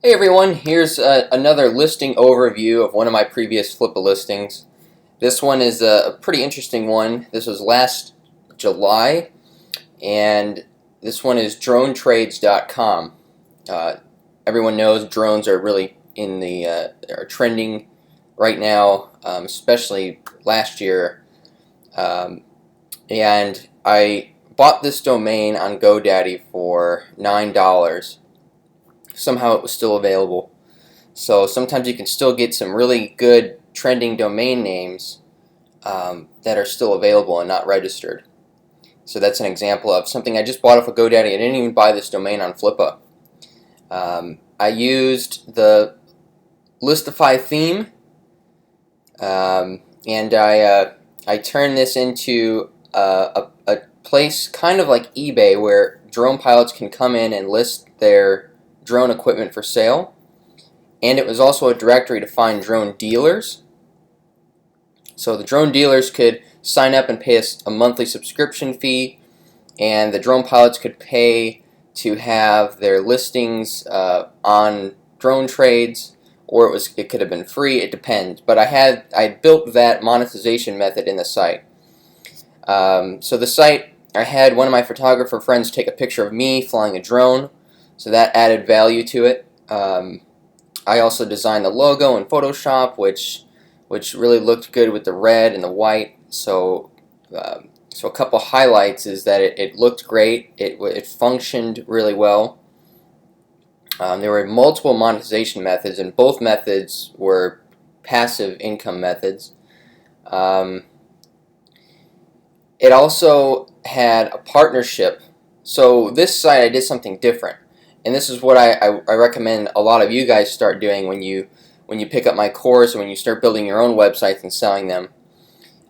Hey everyone, here's another listing overview of one of my previous Flippa listings. This one is a pretty interesting one. This was last July, and this one is dronetrades.com. Everyone knows drones are really are trending right now, especially last year. And I bought this domain on GoDaddy for $9. Somehow it was still available. So sometimes you can still get some really good trending domain names that are still available and not registered. So that's an example of something I just bought off of GoDaddy. I didn't even buy this domain on Flippa. I used the Listify theme, and I turned this into a place kind of like eBay where drone pilots can come in and list their drone equipment for sale. And it was also a directory to find drone dealers. So the drone dealers could sign up and pay a monthly subscription fee, and the drone pilots could pay to have their listings on drone trades, or it could have been free. It depends. But I built that monetization method in the site. So the site, I had one of my photographer friends take a picture of me flying a drone, so that added value to it. I also designed the logo in Photoshop, which really looked good with the red and the white. So a couple highlights is that it looked great. It functioned really well. There were multiple monetization methods, and both methods were passive income methods. It also had a partnership. So this site I did something different. And this is what I recommend a lot of you guys start doing when you pick up my course and when you start building your own websites and selling them.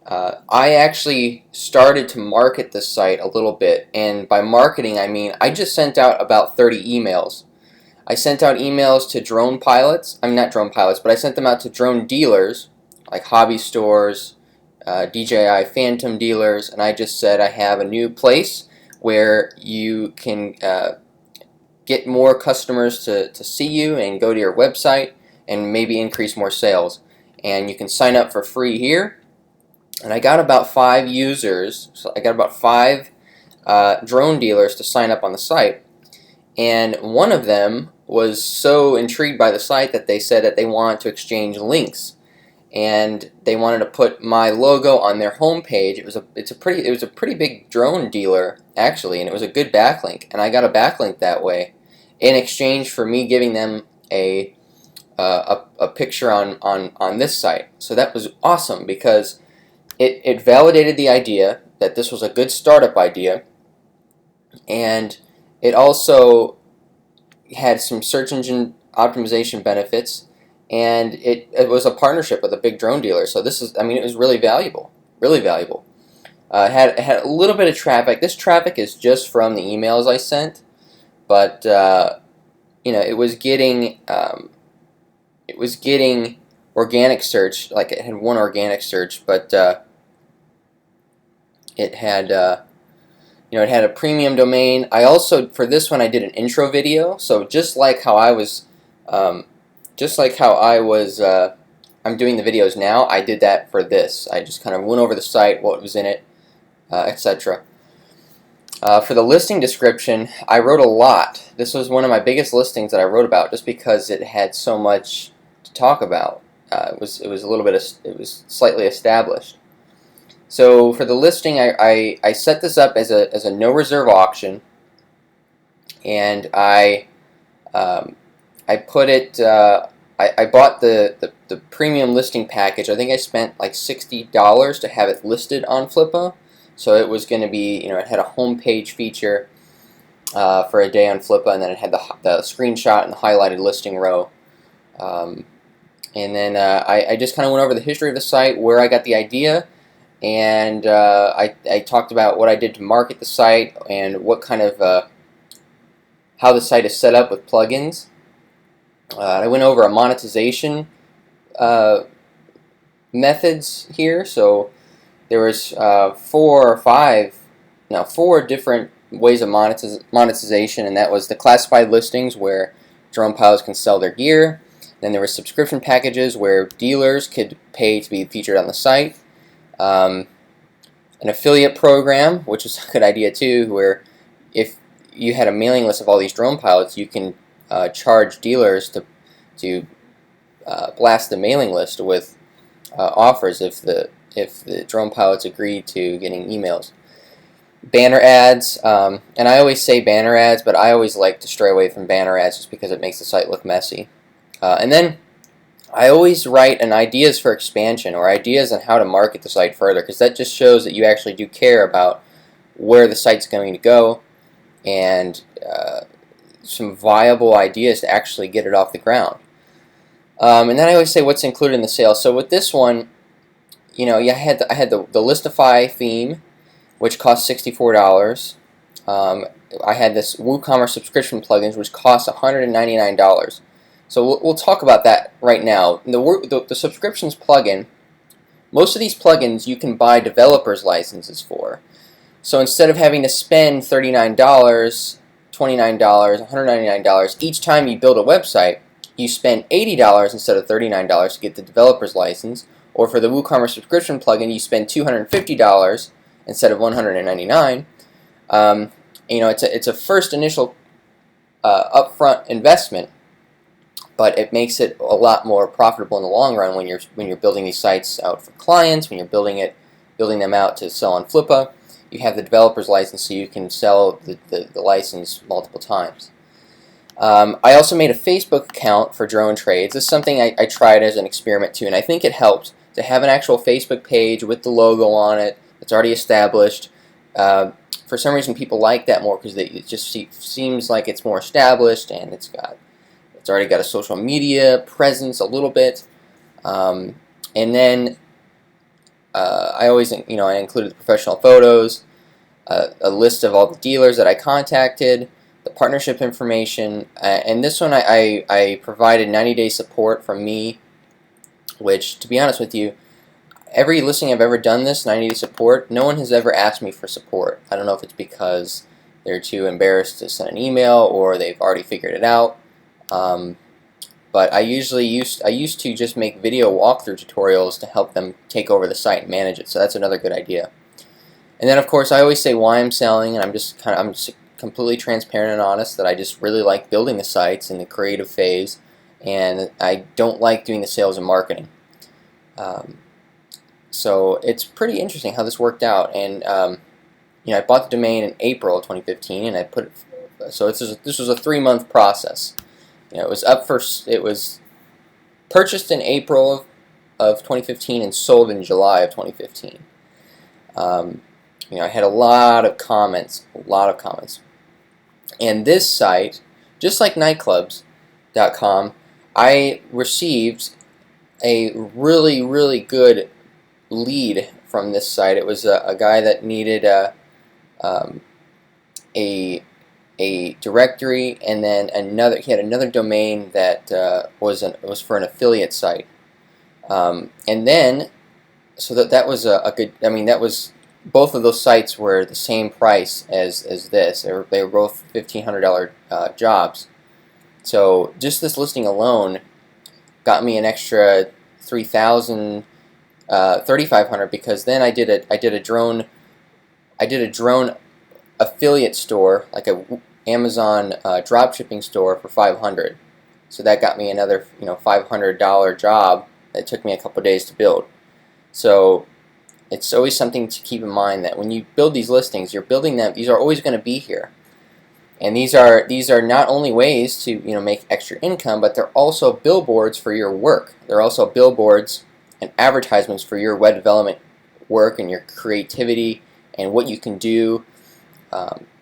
I actually started to market this site a little bit, and by marketing I mean I just sent out about 30 emails. I sent out emails to drone pilots, I mean not drone pilots, but I sent them out to drone dealers like hobby stores, DJI Phantom dealers, and I just said I have a new place where you can get more customers to see you and go to your website and maybe increase more sales. And you can sign up for free here. And I got about 5 users, so I got about 5 drone dealers to sign up on the site. And one of them was so intrigued by the site that they said that they wanted to exchange links. And they wanted to put my logo on their homepage. It was a pretty big drone dealer actually, and it was a good backlink. And I got a backlink that way, in exchange for me giving them a picture on this site. So that was awesome because it validated the idea that this was a good startup idea, and it also had some search engine optimization benefits, and it was a partnership with a big drone dealer. So it was really valuable, really valuable. It had a little bit of traffic. This traffic is just from the emails I sent, but it was getting organic search. Like it had one organic search, but it had it had a premium domain. I also, for this one, I did an intro video. So just like how I was I'm doing the videos now, I did that for this. I just kind of went over the site, what was in it, etc. For the listing description, I wrote a lot. This was one of my biggest listings that I wrote about, just because it had so much to talk about. It was slightly established. So for the listing, I set this up as a no reserve auction, and I put it. I bought the premium listing package. I think I spent like $60 to have it listed on Flippa. So it was going to be, it had a homepage feature for a day on Flippa, and then it had the screenshot and the highlighted listing row. And then I just kind of went over the history of the site, where I got the idea, and I talked about what I did to market the site and what kind of how the site is set up with plugins. I went over a monetization methods here. So there was 4 different ways of monetization, and that was the classified listings, where drone pilots can sell their gear. Then there were subscription packages where dealers could pay to be featured on the site. An affiliate program, which is a good idea too, where if you had a mailing list of all these drone pilots, you can charge dealers to blast the mailing list with offers if the drone pilots agree to getting emails. Banner ads, and I always say banner ads, but I always like to stray away from banner ads just because it makes the site look messy. And then I always write an ideas for expansion or ideas on how to market the site further, because that just shows that you actually do care about where the site's going to go and some viable ideas to actually get it off the ground. And then I always say what's included in the sale. So with this one, I had the Listify theme, which cost $64. I had this WooCommerce subscription plugins, which cost $199. So we'll talk about that right now. The subscriptions plugin, most of these plugins you can buy developers licenses for. So instead of having to spend $39, $29, $199 each time you build a website, you spend $80 instead of $39 to get the developer's license. Or for the WooCommerce subscription plugin, you spend $250 instead of $199. It's a first initial upfront investment, but it makes it a lot more profitable in the long run when you're building these sites out for clients, when you're building them out to sell on Flippa. You have the developer's license, so you can sell the license multiple times. I also made a Facebook account for drone trades. This is something I tried as an experiment too, and I think it helped to have an actual Facebook page with the logo on it that's already established. For some reason, people like that more because it just seems like it's more established, and it's already got a social media presence a little bit. And then I always, I included the professional photos, a list of all the dealers that I contacted, the partnership information, and this one I provided 90-day support from me, which, to be honest with you, every listing I've ever done this 90-day support, no one has ever asked me for support. I don't know if it's because they're too embarrassed to send an email or they've already figured it out. But I used to just make video walkthrough tutorials to help them take over the site and manage it. So that's another good idea. And then of course I always say why I'm selling, and I'm just completely transparent and honest that I just really like building the sites in the creative phase, and I don't like doing the sales and marketing. So it's pretty interesting how this worked out. And I bought the domain in April of 2015, and I put it. So this was a 3-month process. It was purchased in April of 2015 and sold in July of 2015. I had a lot of comments. And this site, just like nightclubs.com, I received a really, really good lead from this site. It was a guy that needed a directory, and then he had another domain that was for an affiliate site. And then, so that was a good, that was, both of those sites were the same price as this. They were both $1,500 jobs. So just this listing alone got me an extra $3,500, because then I did a drone affiliate store, like a Amazon drop shipping store, for $500. So that got me another $500 job that took me a couple days to build. So it's always something to keep in mind that when you build these listings, you're building them. These are always going to be here, and these are not only ways to make extra income, but they're also billboards for your work. They're also billboards and advertisements for your web development work and your creativity and what you can do.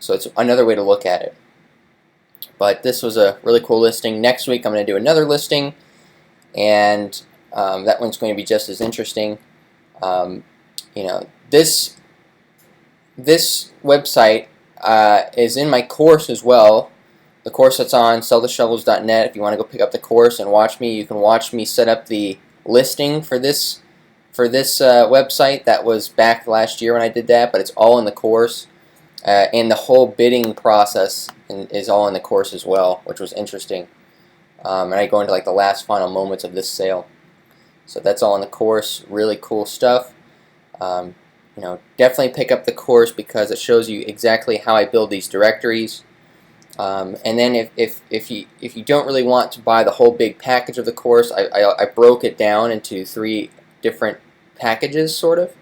So it's another way to look at it. But this was a really cool listing. Next week I'm going to do another listing, and that one's going to be just as interesting. This website is in my course as well. The course that's on selltheshovels.net. If you want to go pick up the course and watch me, you can watch me set up the listing for this website. That was back last year when I did that, but it's all in the course. And the whole bidding process is all in the course as well, which was interesting. and I go into like the last final moments of this sale. So that's all in the course. Really cool stuff. Um, definitely pick up the course because it shows you exactly how I build these directories. And then if you don't really want to buy the whole big package of the course, I broke it down into 3 different packages, sort of.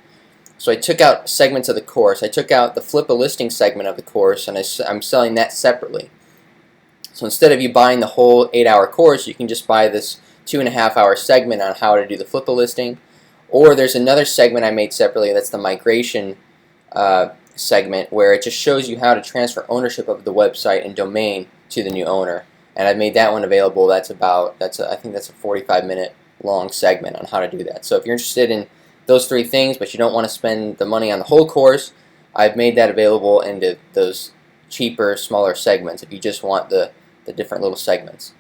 So I took out segments of the course. I took out the Flippa listing segment of the course, and I'm selling that separately. So instead of you buying the whole 8-hour course, you can just buy this 2.5-hour segment on how to do the Flippa listing. Or there's another segment I made separately, that's the migration segment, where it just shows you how to transfer ownership of the website and domain to the new owner. And I've made that one available. I think that's a 45-minute long segment on how to do that. So if you're interested in those 3 things, but you don't want to spend the money on the whole course, I've made that available into those cheaper, smaller segments if you just want the different little segments.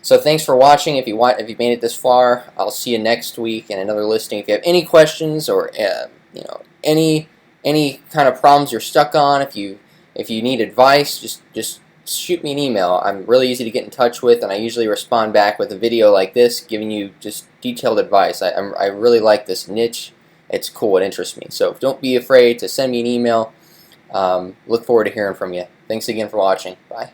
So thanks for watching. If you made it this far, I'll see you next week in another listing. If you have any questions or any kind of problems you're stuck on, if you need advice, just shoot me an email. I'm really easy to get in touch with, and I usually respond back with a video like this, giving you just detailed advice. I really like this niche. It's cool. It interests me. So don't be afraid to send me an email. Look forward to hearing from you. Thanks again for watching. Bye.